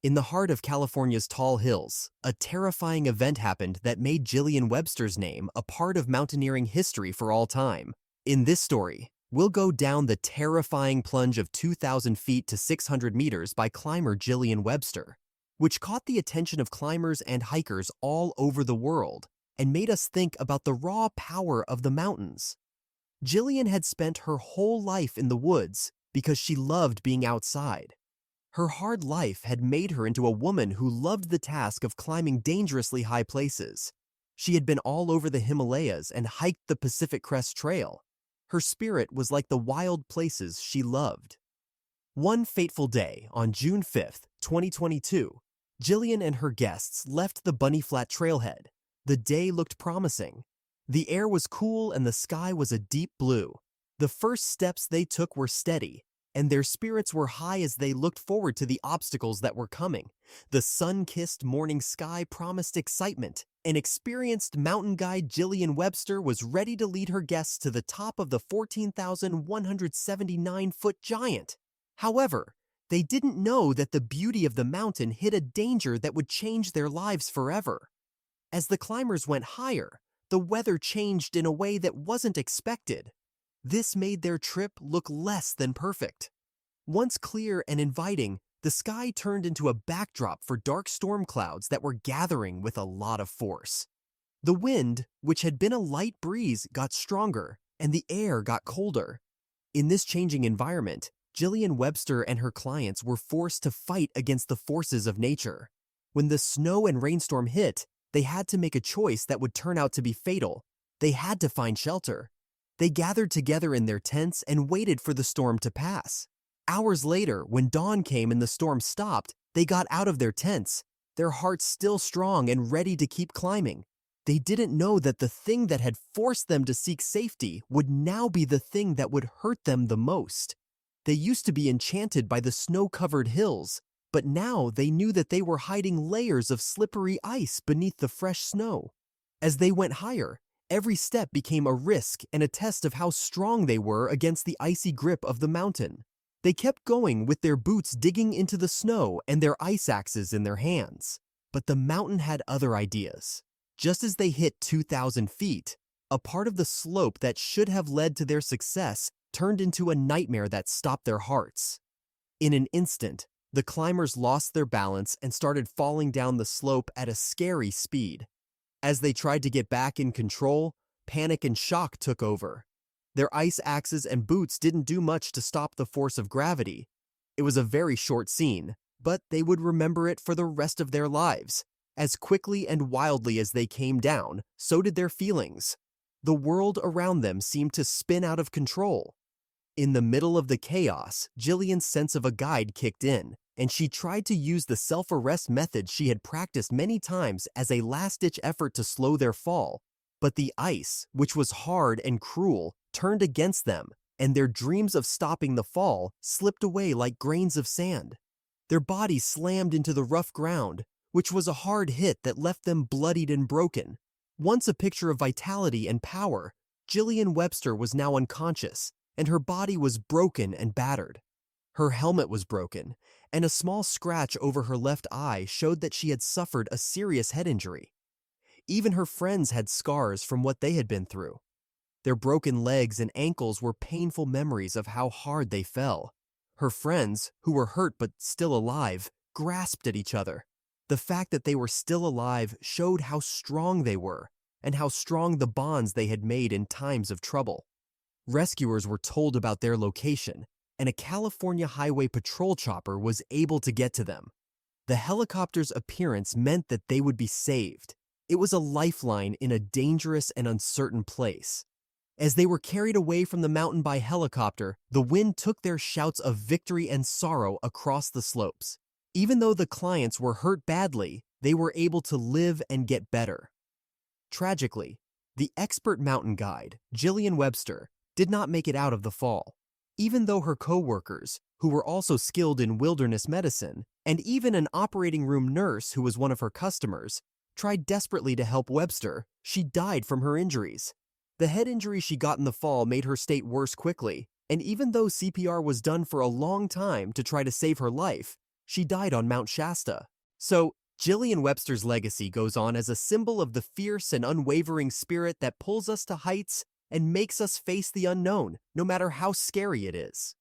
In the heart of California's tall hills, a terrifying event happened that made Jillian Webster's name a part of mountaineering history for all time. In this story, we'll go down the terrifying plunge of 2,000 feet to 600 meters by climber Jillian Webster, which caught the attention of climbers and hikers all over the world and made us think about the raw power of the mountains. Jillian had spent her whole life in the woods because she loved being outside. Her hard life had made her into a woman who loved the task of climbing dangerously high places. She had been all over the Himalayas and hiked the Pacific Crest Trail. Her spirit was like the wild places she loved. One fateful day, on June 5th, 2022, Jillian and her guests left the Bunny Flat trailhead. The day looked promising. The air was cool and the sky was a deep blue. The first steps they took were steady, and their spirits were high as they looked forward to the obstacles that were coming. The sun-kissed morning sky promised excitement, and experienced mountain guide Jillian Webster was ready to lead her guests to the top of the 14,179-foot giant. However, they didn't know that the beauty of the mountain hid a danger that would change their lives forever. As the climbers went higher, the weather changed in a way that wasn't expected. This made their trip look less than perfect. Once clear and inviting, the sky turned into a backdrop for dark storm clouds that were gathering with a lot of force. The wind, which had been a light breeze, got stronger, and the air got colder. In this changing environment, Jillian Webster and her clients were forced to fight against the forces of nature. When the snow and rainstorm hit, they had to make a choice that would turn out to be fatal. They had to find shelter. They gathered together in their tents and waited for the storm to pass. Hours later, when dawn came and the storm stopped, they got out of their tents, their hearts still strong and ready to keep climbing. They didn't know that the thing that had forced them to seek safety would now be the thing that would hurt them the most. They used to be enchanted by the snow-covered hills, but now they knew that they were hiding layers of slippery ice beneath the fresh snow. As they went higher, every step became a risk and a test of how strong they were against the icy grip of the mountain. They kept going with their boots digging into the snow and their ice axes in their hands. But the mountain had other ideas. Just as they hit 2,000 feet, a part of the slope that should have led to their success turned into a nightmare that stopped their hearts. In an instant, the climbers lost their balance and started falling down the slope at a scary speed. As they tried to get back in control, panic and shock took over. Their ice axes and boots didn't do much to stop the force of gravity. It was a very short scene, but they would remember it for the rest of their lives. As quickly and wildly as they came down, so did their feelings. The world around them seemed to spin out of control. In the middle of the chaos, Jillian's sense of a guide kicked in, and she tried to use the self-arrest method she had practiced many times as a last-ditch effort to slow their fall. But the ice, which was hard and cruel, turned against them, and their dreams of stopping the fall slipped away like grains of sand. Their bodies slammed into the rough ground, which was a hard hit that left them bloodied and broken. Once a picture of vitality and power, Jillian Webster was now unconscious, and her body was broken and battered. Her helmet was broken, and a small scratch over her left eye showed that she had suffered a serious head injury. Even her friends had scars from what they had been through. Their broken legs and ankles were painful memories of how hard they fell. Her friends, who were hurt but still alive, grasped at each other. The fact that they were still alive showed how strong they were, and how strong the bonds they had made in times of trouble. Rescuers were told about their location, and a California Highway Patrol chopper was able to get to them. The helicopter's appearance meant that they would be saved. It was a lifeline in a dangerous and uncertain place. As they were carried away from the mountain by helicopter, the wind took their shouts of victory and sorrow across the slopes. Even though the clients were hurt badly, they were able to live and get better. Tragically, the expert mountain guide, Jillian Webster, did not make it out of the fall. Even though her co-workers, who were also skilled in wilderness medicine, and even an operating room nurse who was one of her customers, tried desperately to help Webster, she died from her injuries. The head injury she got in the fall made her state worse quickly, and even though CPR was done for a long time to try to save her life, She died on Mount Shasta. So, Jillian Webster's legacy goes on as a symbol of the fierce and unwavering spirit that pulls us to heights and makes us face the unknown, no matter how scary it is.